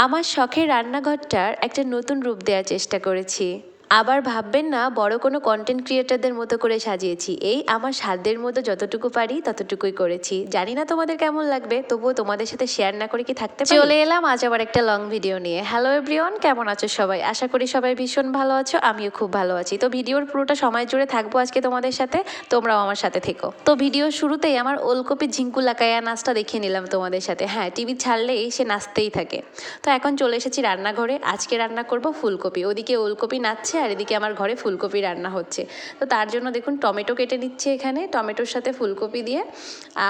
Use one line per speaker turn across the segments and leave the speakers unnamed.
আমার শখের রান্নাঘরটার একটা নতুন রূপ দেওয়ার চেষ্টা করেছি। আবার ভাববেন না বড় কোনো কন্টেন্ট ক্রিয়েটারদের মতো করে সাজিয়েছি, এই আমার সাধ্যের মতো যতটুকু পারি ততটুকুই করেছি। জানি না তোমাদের কেমন লাগবে, তবুও তোমাদের সাথে শেয়ার না করে কি থাকতে পারি। চলে এলাম আজ আবার একটা লং ভিডিও নিয়ে। হ্যালো এভরিওয়ান, কেমন আছো সবাই? আশা করি সবাই ভীষণ ভালো আছো, আমিও খুব ভালো আছি। তো ভিডিওর পুরোটা সময় জুড়ে থাকবো আজকে তোমাদের সাথে, তোমরাও আমার সাথে থেকো। তো ভিডিওর শুরুতেই আমার ওলকপি ঝিঙ্কু লাকায়া নাচটা দেখিয়ে নিলাম তোমাদের সাথে। হ্যাঁ, টিভি ছাড়লেই সে নাচতেই থাকে। তো এখন চলে এসেছি রান্নাঘরে। আজকে রান্না করব ফুলকপি। ওদিকে ওলকপি নাচছে আর এদিকে আমার ঘরে ফুলকপি রান্না হচ্ছে। তো তার জন্য দেখুন টমেটো কেটে নিচ্ছে এখানে, টমেটোর সাথে ফুলকপি দিয়ে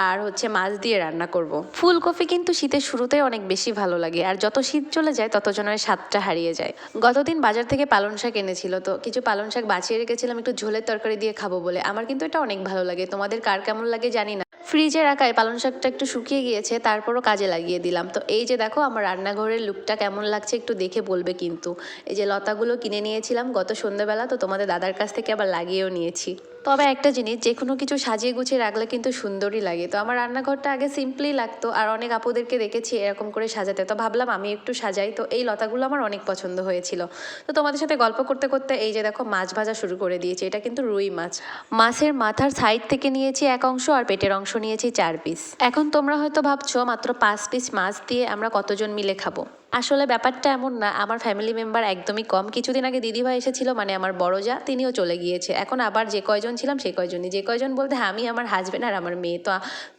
আর হচ্ছে মাছ দিয়ে রান্না করব। ফুলকপি কিন্তু শীতের শুরুতেই অনেক বেশি ভালো লাগে, আর যত শীত চলে যায় তত যেন স্বাদটা হারিয়ে যায়। গতদিন বাজার থেকে পালং শাক এনেছিল, তো কিছু পালং শাক বাঁচিয়ে রেখেছিলাম একটু ঝোলের তরকারি দিয়ে খাবো বলে। আমার কিন্তু এটা অনেক ভালো লাগে, তোমাদের কার কেমন লাগে জানি না। ফ্রিজে রাখায় পালং শাকটা একটু শুকিয়ে গিয়েছে, তারপরও কাজে লাগিয়ে দিলাম। তো এই যে দেখো আমার রান্নাঘরের লুকটা কেমন লাগছে একটু দেখে বলবে কিন্তু। এই যে লতাগুলো কিনে নিয়েছিলাম গত সন্ধ্যাবেলা, তো তোমাদের দাদার কাছ থেকে আবার লাগিয়েও নিয়েছি। তবে একটা জিনিস, যে কোনো কিছু সাজিয়ে গুছিয়ে রাখলে কিন্তু সুন্দরই লাগে। তো আমার রান্নাঘরটা আগে সিম্পলি লাগতো, আর অনেক আপুদেরকে দেখেছি এরকম করে সাজাতে, তো ভাবলাম আমি একটু সাজাই। তো এই লতাগুলো আমার অনেক পছন্দ হয়েছিল। তো তোমাদের সাথে গল্প করতে করতে এই যে দেখো মাছ ভাজা শুরু করে দিয়েছি। এটা কিন্তু রুই মাছ। মাছের মাথার সাইড থেকে নিয়েছি এক অংশ আর পেটের অংশ নিয়েছি 4 পিস। এখন তোমরা হয়তো ভাবছো মাত্র 5 পিস মাছ দিয়ে আমরা কতজন মিলে খাবো। আসলে ব্যাপারটা এমন না, আমার ফ্যামিলি মেম্বার একদমই কম। কিছুদিন আগে দিদিভাই এসেছিল, মানে আমার বড় যা, তিনিও চলে গিয়েছে। এখন আবার যে কয়জন ছিলাম সেই কয়জনই। যে কয়জন বলতে আমি, আমার হাজবেন্ড আর আমার মেয়ে। তো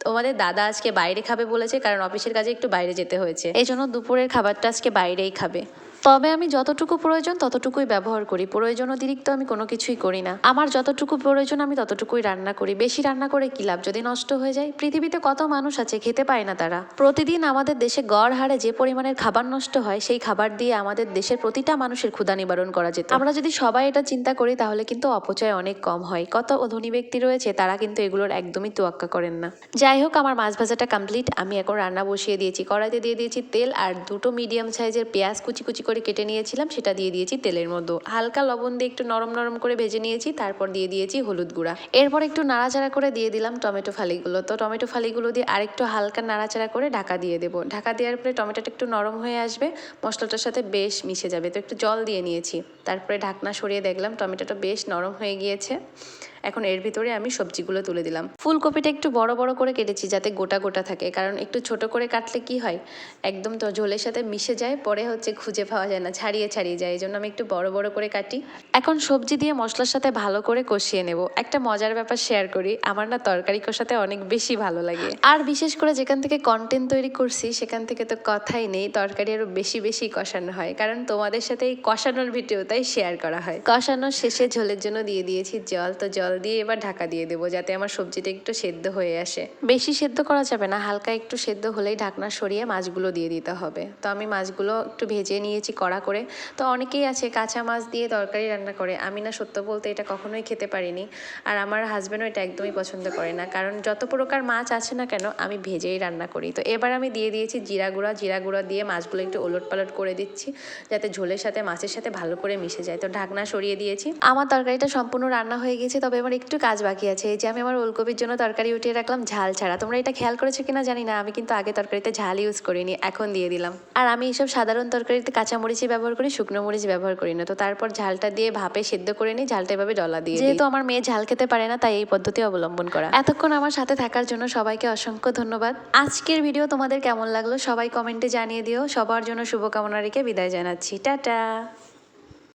তোমাদের দাদা আজকে বাইরে খাবে বলেছে, কারণ অফিসের কাজে একটু বাইরে যেতে হয়েছে, এই জন্য দুপুরের খাবারটা আজকে বাইরেই খাবে। তবে আমি যতটুকু প্রয়োজন ততটুকুই ব্যবহার করি, প্রয়োজন অতিরিক্ত আমি কোনো কিছুই করি না। আমার যতটুকু প্রয়োজন আমি ততটুকুই রান্না করি। বেশি রান্না করে কি লাভ যদি নষ্ট হয়ে যায়? পৃথিবীতে কত মানুষ আছে খেতে পায় না তারা। প্রতিদিন আমাদের দেশে গড় হারে যে পরিমাণের খাবার নষ্ট হয়, সেই খাবার দিয়ে আমাদের দেশের প্রতিটা মানুষের ক্ষুধা নিবারণ করা যেত। আমরা যদি সবাই এটা চিন্তা করি তাহলে কিন্তু অপচয় অনেক কম হয়। কত ধনী ব্যক্তি রয়েছে তারা কিন্তু এগুলোর একদমই তোয়াক্কা করেন না। যাই হোক, আমার মাছ ভাজাটা কমপ্লিট। আমি এখন রান্না বসিয়ে দিয়েছি। কড়াইতে দিয়ে দিয়েছি তেল, আর দুটো মিডিয়াম সাইজের পেঁয়াজ কুচি কুচি করে কেটে নিয়েছিলাম, সেটা দিয়ে দিয়েছি তেলের মধ্যে। হালকা লবণ দিয়ে একটু নরম নরম করে ভেজে নিয়েছি, তারপর দিয়ে দিয়েছি হলুদ গুঁড়া। এরপর একটু নাড়াচাড়া করে দিয়ে দিলাম টমেটো ফালিগুলো। তো টমেটো ফালিগুলো দিয়ে আরেকটু হালকা নাড়াচাড়া করে ঢাকা দিয়ে দেবো। ঢাকা দেওয়ার পরে টমেটোটা একটু নরম হয়ে আসবে, মশলাটার সাথে বেশ মিশে যাবে। তো একটু জল দিয়ে নিয়েছি, তারপরে ঢাকনা সরিয়ে দেখলাম টমেটোটা বেশ নরম হয়ে গিয়েছে। এখন এর ভিতরে আমি সবজিগুলো তুলে দিলাম। ফুলকপিটা একটু বড় বড় করে কেটেছি যাতে গোটা গোটা থাকে, কারণ একটু ছোট করে কাটলে কি হয়, একদম তো ঝোলের সাথে মিশে যায়, পরে হচ্ছে খুঁজে পাওয়া যায় না, ছাড়িয়ে ছাড়িয়ে যায়। এই জন্য আমি একটু বড় বড় করে কাটি। এখন সবজি দিয়ে মশলার সাথে ভালো করে কষিয়ে নেব। একটা মজার ব্যাপার শেয়ার করি, আমার না তরকারি কষাতে অনেক বেশি ভালো লাগে। আর বিশেষ করে যেখান থেকে কন্টেন্ট তৈরি করছি সেখান থেকে তো কথাই নেই, তরকারি আরও বেশি বেশি কষানো হয়, কারণ তোমাদের সাথে এই কষানোর ভিডিওটাই শেয়ার করা হয়। কষানোর শেষে ঝোলের জন্য দিয়ে দিয়েছি জল। তো জল দিয়ে এবার ঢাকা দিয়ে দেবো যাতে আমার সবজিটা একটু সেদ্ধ হয়ে আসে। বেশি সেদ্ধ করা যাবে না, হালকা একটু সেদ্ধ হলেই ঢাকনা সরিয়ে মাছগুলো দিয়ে দিতে হবে। তো আমি মাছগুলো একটু ভেজে নিয়েছি কড়া করে। তো অনেকেই আছে কাঁচা মাছ দিয়ে তরকারি রান্না করে, আমি না সত্য বলতে এটা কখনোই খেতে পারিনি, আর আমার হাজব্যান্ডও এটা একদমই পছন্দ করে না, কারণ যত প্রকার মাছ আছে না কেন আমি ভেজেই রান্না করি। তো এবার আমি দিয়ে দিয়েছি জিরা গুঁড়া। জিরা গুঁড়া দিয়ে মাছগুলো একটু ওলট পালট করে দিচ্ছি যাতে ঝোলের সাথে মাছের সাথে ভালো করে মিশে যায়। তো ঢাকনা সরিয়ে দিয়েছি। আমার তরকারিটা সম্পূর্ণ রান্না হয়ে গেছে, তবে আমার একটু কাজ বাকি আছে। এই যে আমি আমার ওলকপির জন্য তরকারি উঠিয়ে রাখলাম ঝাল ছাড়া। তোমরা এটা খেয়াল করেছো কিনা জানি না, আমি কিন্তু আগে তরকারিতে ঝাল ইউজ করিনি, এখন দিয়ে দিলাম। আর আমি এইসব সাধারণ তরকারিতে কাঁচা মরিচই ব্যবহার করি, শুকনো মরিচ ব্যবহার করি না। তো তারপর ঝালটা দিয়ে ভাপে সেদ্ধ করে নিই, ঝালটা এভাবে ডলা দিয়ে। যেহেতু আমার মেয়ে ঝাল খেতে পারে না, তাই এই পদ্ধতি অবলম্বন করা। এতক্ষণ আমার সাথে থাকার জন্য সবাইকে অসংখ্য ধন্যবাদ। আজকের ভিডিও তোমাদের কেমন লাগলো সবাই কমেন্টে জানিয়ে দিও। সবার জন্য শুভকামনা রেখে বিদায় জানাচ্ছি। টাটা।